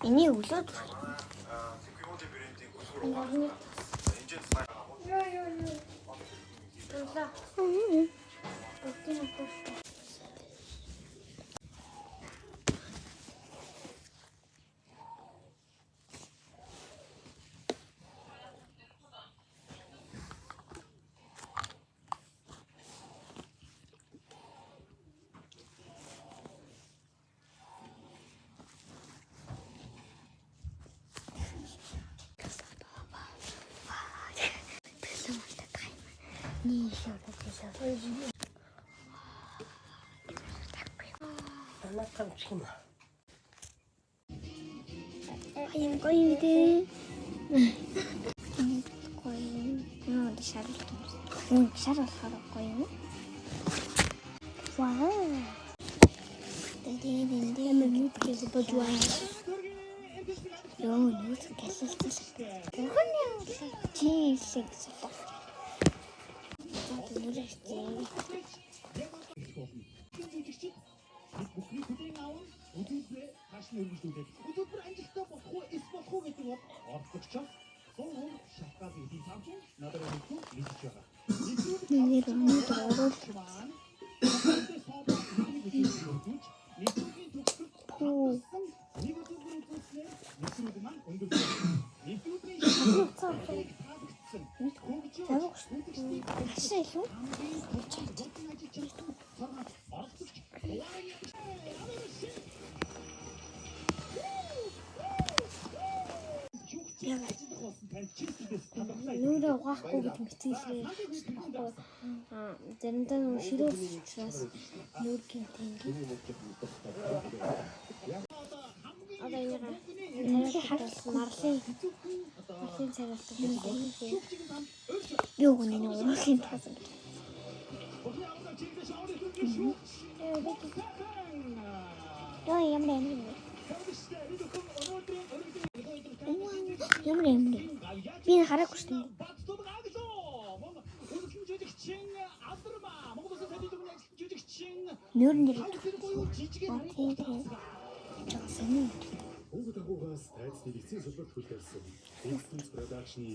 Энийг өглөөд Юм гоё дээ. Гоё. Шаралхаар гоё юм. Вау.Эмэглэж божваа. Ёо, нүд гэлэлцэл. Гохны чийлэг супа. Өдөр амжилттай болох уу, эс болох уу гэдэг бол оролцогч Сонгон шатгаад идэв цааш надад өгөх хийж байгаа. Нэр өнөд оруулах. Нүрэ угаахгүй гэдэг мэтгэлээ баггүй. Заримдаа нөө ширүүс учраас нүр гинтэнги. Одоо яга марлын царайлтаа юу гэнэ нэг урлын тасан. Яа юм бэ? Юм. Би хараагүй шүү дээ. Нүүрэн дээр. Жагсаны. Уг дагуугаас тайлцны эцсийн сүлбэрт хүлээсэн. Инстинкт продакшны